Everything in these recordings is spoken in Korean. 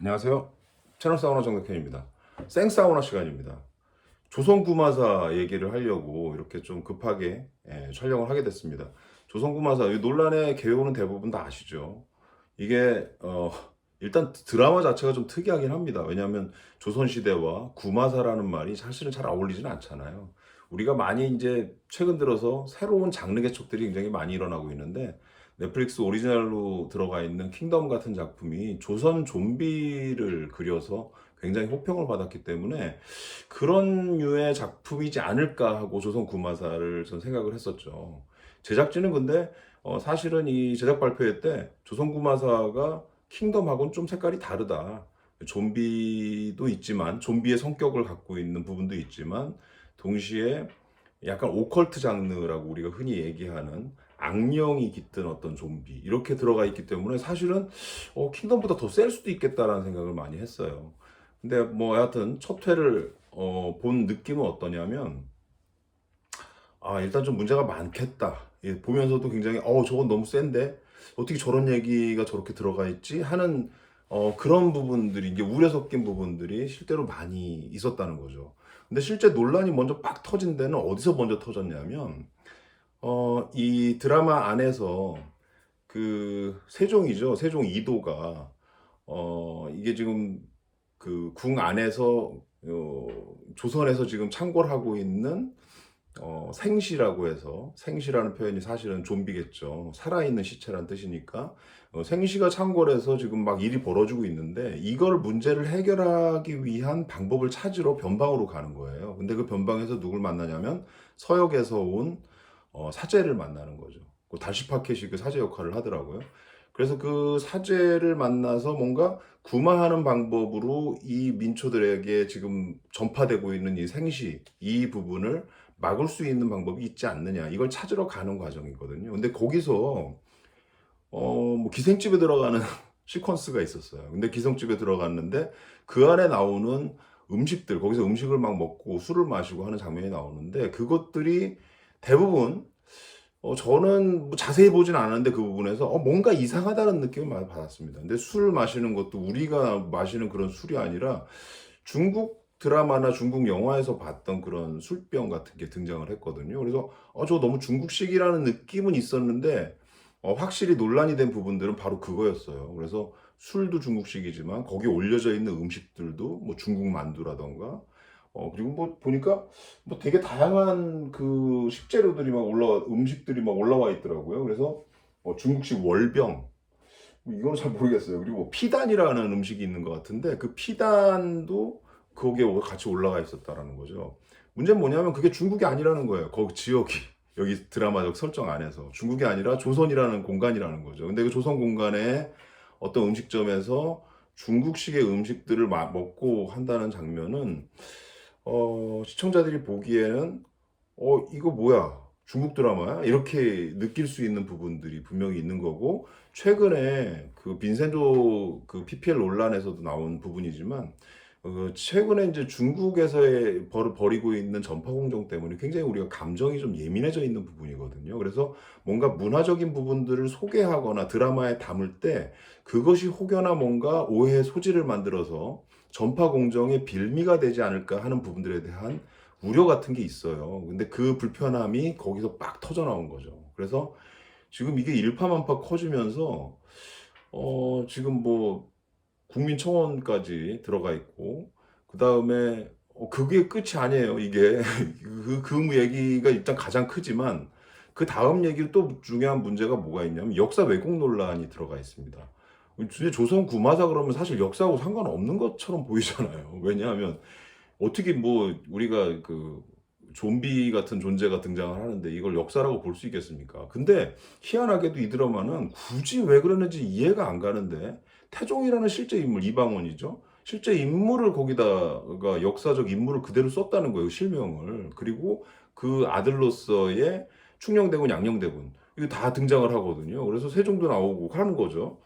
안녕하세요. 채널 사우나 정덕현입니다. 생사우나 시간입니다. 조선구마사 얘기를 하려고 이렇게 좀 급하게 촬영을 하게 됐습니다. 조선구마사 이 논란의 개요는 대부분 다 아시죠? 이게 일단 드라마 자체가 좀 특이하긴 합니다. 왜냐하면 조선시대와 구마사라는 말이 사실은 잘 어울리지는 않잖아요. 우리가 많이 이제 최근 들어서 새로운 장르 개척들이 굉장히 많이 일어나고 있는데, 넷플릭스 오리지널로 들어가 있는 킹덤 같은 작품이 조선 좀비를 그려서 굉장히 호평을 받았기 때문에 그런 류의 작품이지 않을까 하고 조선 구마사를 전 생각을 했었죠. 제작진은 근데 사실은 이 제작 발표회 때 조선 구마사가 킹덤하고는 좀 색깔이 다르다. 좀비도 있지만 좀비의 성격을 갖고 있는 부분도 있지만 동시에 약간 오컬트 장르라고 우리가 흔히 얘기하는 악령이 깃든 어떤 좀비 이렇게 들어가 있기 때문에 사실은 킹덤보다 더 셀 수도 있겠다라는 생각을 많이 했어요. 근데 뭐 여하튼 첫 회를 본 느낌은 어떠냐면, 일단 좀 문제가 많겠다. 예, 보면서도 굉장히 저건 너무 센데 어떻게 저런 얘기가 저렇게 들어가 있지 하는 그런 부분들이, 이게 우려 섞인 부분들이 실제로 많이 있었다는 거죠. 근데 실제 논란이 먼저 빡 터진 데는 어디서 먼저 터졌냐면, 이 드라마 안에서 그 세종이죠. 세종 이도가 이게 지금 그 궁 안에서 조선에서 지금 창궐 하고 있는 생시라고 해서, 생시라는 표현이 사실은 좀비겠죠. 살아있는 시체란 뜻이니까. 생시가 창궐해서 지금 막 일이 벌어지고 있는데 이걸 문제를 해결하기 위한 방법을 찾으러 변방으로 가는 거예요. 근데 그 변방에서 누굴 만나냐면 서역에서 온 사제를 만나는 거죠. 그 달시파켓이 그 사제 역할을 하더라고요. 그래서 그 사제를 만나서 뭔가 구마하는 방법으로 이 민초들에게 지금 전파되고 있는 이 생시, 이 부분을 막을 수 있는 방법이 있지 않느냐, 이걸 찾으러 가는 과정이거든요. 근데 거기서 뭐 기생집에 들어가는 시퀀스가 있었어요. 근데 기생집에 들어갔는데 그 안에 나오는 음식들, 거기서 음식을 막 먹고 술을 마시고 하는 장면이 나오는데, 그것들이 대부분 저는 뭐 자세히 보진 않았는데 그 부분에서 뭔가 이상하다는 느낌을 많이 받았습니다. 근데 술 마시는 것도 우리가 마시는 그런 술이 아니라 중국 드라마나 중국 영화에서 봤던 그런 술병 같은 게 등장을 했거든요. 그래서 저거 너무 중국식이라는 느낌은 있었는데 확실히 논란이 된 부분들은 바로 그거였어요. 그래서 술도 중국식이지만 거기에 올려져 있는 음식들도 뭐 중국 만두라던가, 그리고 뭐 보니까 뭐 되게 다양한 그 식재료들이 막 음식들이 막 올라와 있더라고요. 그래서 중국식 월병, 뭐 이거는 잘 모르겠어요. 그리고 뭐 피단이라는 음식이 있는 것 같은데 그 피단도 거기에 같이 올라가 있었다라는 거죠. 문제는 뭐냐면 그게 중국이 아니라는 거예요. 거기 지역이 여기 드라마적 설정 안에서 중국이 아니라 조선이라는 공간이라는 거죠. 근데 그 조선 공간에 어떤 음식점에서 중국식의 음식들을 먹고 한다는 장면은 시청자들이 보기에는 이거 뭐야? 중국 드라마야? 이렇게 느낄 수 있는 부분들이 분명히 있는 거고, 최근에 그 빈센조 그 PPL 논란에서도 나온 부분이지만, 최근에 이제 중국에서의 벌이고 있는 전파 공정 때문에 굉장히 우리가 감정이 좀 예민해져 있는 부분이거든요. 그래서 뭔가 문화적인 부분들을 소개하거나 드라마에 담을 때 그것이 혹여나 뭔가 오해의 소지를 만들어서 전파 공정의 빌미가 되지 않을까 하는 부분들에 대한 우려 같은 게 있어요. 근데 그 불편함이 거기서 빡 터져 나온 거죠. 그래서 지금 이게 일파만파 커지면서 지금 뭐 국민청원까지 들어가 있고, 그 다음에 그게 끝이 아니에요. 이게 그 얘기가 일단 가장 크지만 그 다음 얘기로 또 중요한 문제가 뭐가 있냐면 역사 왜곡 논란이 들어가 있습니다. 진짜 조선 구마사 그러면 사실 역사하고 상관없는 것처럼 보이잖아요. 왜냐하면 어떻게 뭐 우리가 그 좀비 같은 존재가 등장을 하는데 이걸 역사라고 볼 수 있겠습니까? 근데 희한하게도 이 드라마는 굳이 왜 그러는지 이해가 안 가는데, 태종이라는 실제 인물, 이방원이죠. 실제 인물을 거기다가 역사적 인물을 그대로 썼다는 거예요, 실명을. 그리고 그 아들로서의 충녕대군, 양녕대군 이거 다 등장을 하거든요. 그래서 세종도 나오고 하는 거죠.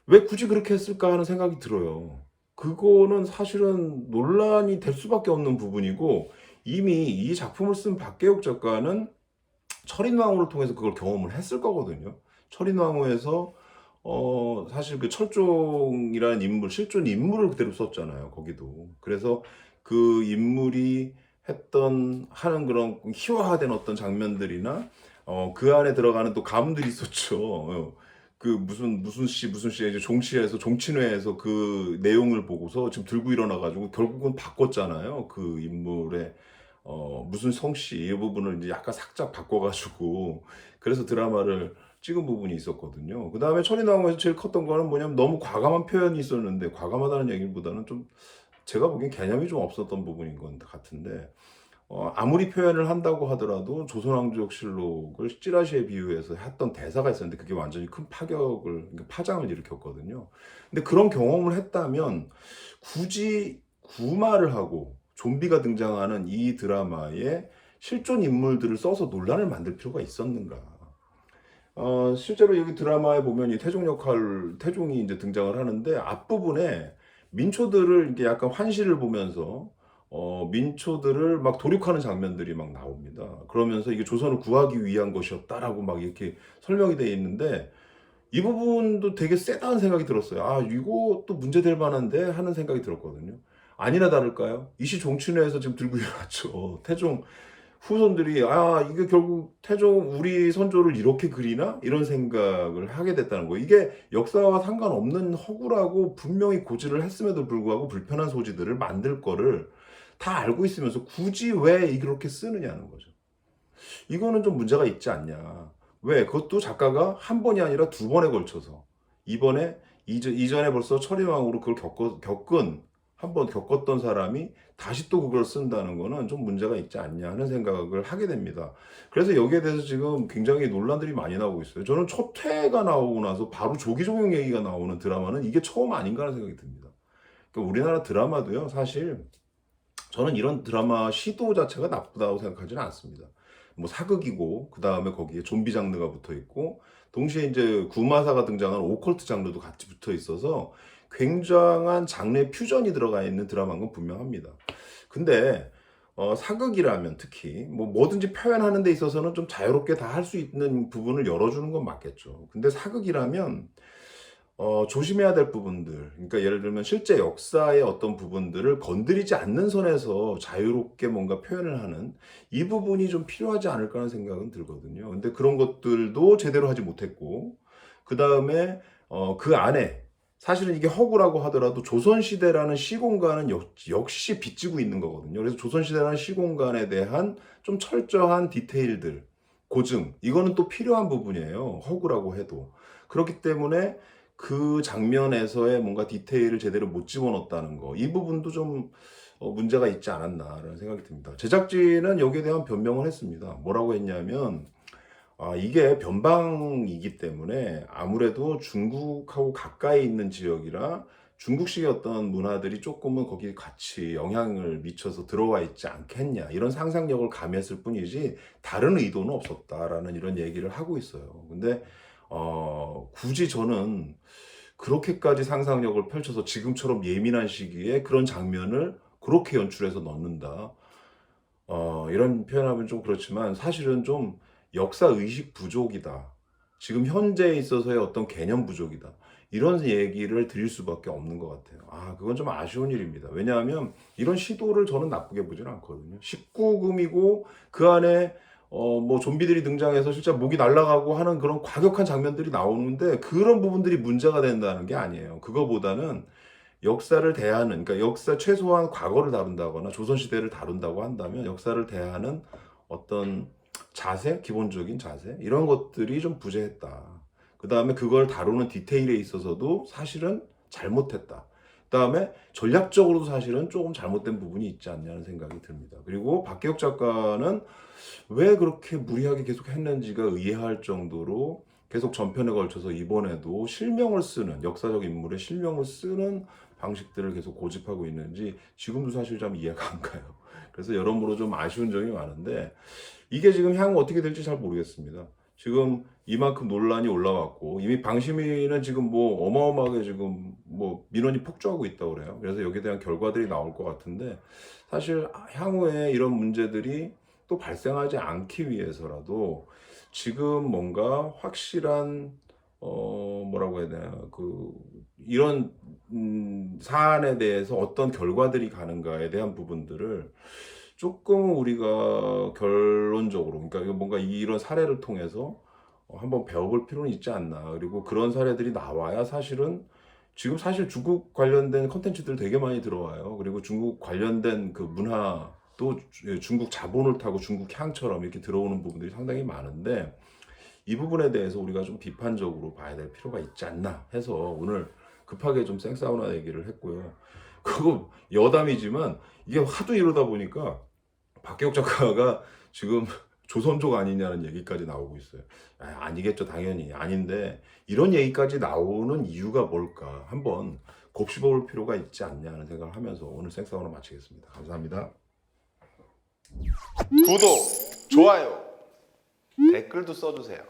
왜 굳이 그렇게 했을까 하는 생각이 들어요. 그거는 사실은 논란이 될 수밖에 없는 부분이고, 이미 이 작품을 쓴 박계옥 작가는 철인왕후를 통해서 그걸 경험을 했을 거거든요. 철인왕후에서 사실 그 철종이라는 인물, 실존 인물을 그대로 썼잖아요, 거기도. 그래서 그 인물이 하는 그런 희화화된 어떤 장면들이나, 그 안에 들어가는 또 가문들이 있었죠. 그 무슨 씨의 이제 종친회에서 그 내용을 보고서 지금 들고 일어나가지고 결국은 바꿨잖아요. 그 인물의, 무슨 성씨, 이 부분을 이제 약간 살짝 바꿔가지고, 그래서 드라마를 찍은 부분이 있었거든요. 그 다음에 철이 나오면서 제일 컸던 거는 뭐냐면 너무 과감한 표현이 있었는데, 과감하다는 얘기보다는 좀 제가 보기엔 개념이 좀 없었던 부분인 것 같은데, 아무리 표현을 한다고 하더라도 조선왕조실록을 찌라시에 비유해서 했던 대사가 있었는데 그게 완전히 큰 그러니까 파장을 일으켰거든요. 근데 그런 경험을 했다면 굳이 구마를 하고 좀비가 등장하는 이 드라마에 실존 인물들을 써서 논란을 만들 필요가 있었는가? 실제로 여기 드라마에 보면 이 태종이 이제 등장을 하는데 앞부분에 민초들을 이렇게 약간 환시를 보면서 민초들을 막 도륙하는 장면들이 막 나옵니다. 그러면서 이게 조선을 구하기 위한 것이었다라고 막 이렇게 설명이 되어 있는데 이 부분도 되게 세다는 생각이 들었어요. 아, 이것도 문제될 만한데 하는 생각이 들었거든요. 아니나 다를까요? 이시 종친회에서 지금 들고 일어났죠. 태종 후손들이 이게 결국 태종 우리 선조를 이렇게 그리나 이런 생각을 하게 됐다는 거예요. 이게 역사와 상관없는 허구라고 분명히 고지를 했음에도 불구하고 불편한 소지들을 만들 거를 다 알고 있으면서 굳이 왜 이렇게 쓰느냐는 거죠. 이거는 좀 문제가 있지 않냐. 왜? 그것도 작가가 한 번이 아니라 두 번에 걸쳐서 이전에 벌써 철인왕으로 그걸 한 번 겪었던 사람이 다시 또 그걸 쓴다는 거는 좀 문제가 있지 않냐 하는 생각을 하게 됩니다. 그래서 여기에 대해서 지금 굉장히 논란들이 많이 나오고 있어요. 저는 첫 회가 나오고 나서 바로 조기종영 얘기가 나오는 드라마는 이게 처음 아닌가 하는 생각이 듭니다. 그러니까 우리나라 드라마도요, 사실 저는 이런 드라마 시도 자체가 나쁘다고 생각하지는 않습니다. 뭐 사극이고 그 다음에 거기에 좀비 장르가 붙어 있고 동시에 이제 구마사가 등장하는 오컬트 장르도 같이 붙어 있어서 굉장한 장르의 퓨전이 들어가 있는 드라마인 건 분명합니다. 근데 사극이라면 특히 뭐 뭐든지 표현하는 데 있어서는 좀 자유롭게 다 할 수 있는 부분을 열어주는 건 맞겠죠. 근데 사극이라면 조심해야 될 부분들, 그러니까 예를 들면 실제 역사의 어떤 부분들을 건드리지 않는 선에서 자유롭게 뭔가 표현을 하는 이 부분이 좀 필요하지 않을까 하는 생각은 들거든요. 근데 그런 것들도 제대로 하지 못했고, 그 다음에 그 안에 사실은 이게 허구라고 하더라도 조선시대라는 시공간은 역시 빚지고 있는 거거든요. 그래서 조선시대라는 시공간에 대한 좀 철저한 디테일들, 고증, 이거는 또 필요한 부분이에요. 허구라고 해도. 그렇기 때문에 그 장면에서의 뭔가 디테일을 제대로 못 집어넣었다는 거, 이 부분도 좀 문제가 있지 않았나라는 생각이 듭니다. 제작진은 여기에 대한 변명을 했습니다. 뭐라고 했냐면 이게 변방이기 때문에 아무래도 중국하고 가까이 있는 지역이라 중국식의 어떤 문화들이 조금은 거기에 같이 영향을 미쳐서 들어와 있지 않겠냐, 이런 상상력을 가미했을 뿐이지 다른 의도는 없었다라는 이런 얘기를 하고 있어요. 근데 굳이 저는 그렇게까지 상상력을 펼쳐서 지금처럼 예민한 시기에 그런 장면을 그렇게 연출해서 넣는다. 이런 표현하면 좀 그렇지만 사실은 좀 역사 의식 부족이다. 지금 현재에 있어서의 어떤 개념 부족이다. 이런 얘기를 드릴 수밖에 없는 것 같아요. 그건 좀 아쉬운 일입니다. 왜냐하면 이런 시도를 저는 나쁘게 보지는 않거든요. 19금이고 그 안에 뭐 좀비들이 등장해서 진짜 목이 날아가고 하는 그런 과격한 장면들이 나오는데 그런 부분들이 문제가 된다는 게 아니에요. 그거보다는 역사를 대하는, 그러니까 역사 최소한 과거를 다룬다거나 조선시대를 다룬다고 한다면 역사를 대하는 어떤 자세, 기본적인 자세, 이런 것들이 좀 부재했다. 그 다음에 그걸 다루는 디테일에 있어서도 사실은 잘못했다. 그 다음에 전략적으로도 사실은 조금 잘못된 부분이 있지 않냐는 생각이 듭니다. 그리고 박계옥 작가는 왜 그렇게 무리하게 계속 했는지가 의아할 정도로 계속 전편에 걸쳐서 이번에도 실명을 쓰는, 역사적 인물의 실명을 쓰는 방식들을 계속 고집하고 있는지 지금도 사실 좀 이해가 안 가요. 그래서 여러모로 좀 아쉬운 점이 많은데 이게 지금 향후 어떻게 될지 잘 모르겠습니다. 지금 이만큼 논란이 올라왔고 이미 방심위는 지금 뭐 어마어마하게 지금 뭐 민원이 폭주하고 있다고 그래요. 그래서 여기에 대한 결과들이 나올 것 같은데 사실 향후에 이런 문제들이 또 발생하지 않기 위해서라도 지금 뭔가 확실한 뭐라고 해야 되나 이런 사안에 대해서 어떤 결과들이 가는가에 대한 부분들을 조금 우리가 결론적으로, 그러니까 이거 뭔가 이런 사례를 통해서 한번 배워볼 필요는 있지 않나. 그리고 그런 사례들이 나와야 사실은 지금 사실 중국 관련된 컨텐츠들 되게 많이 들어와요. 그리고 중국 관련된 그 문화도 중국 자본을 타고 중국 향처럼 이렇게 들어오는 부분들이 상당히 많은데, 이 부분에 대해서 우리가 좀 비판적으로 봐야 될 필요가 있지 않나 해서 오늘 급하게 좀 생사우나 얘기를 했고요. 그거 여담이지만 이게 하도 이러다 보니까 박계옥 작가가 지금 조선족 아니냐는 얘기까지 나오고 있어요. 아니겠죠, 당연히 아닌데 이런 얘기까지 나오는 이유가 뭘까 한번 곱씹어볼 필요가 있지 않냐는 생각을 하면서 오늘 생사우나 마치겠습니다. 감사합니다. 구독, 좋아요, 댓글도 써주세요.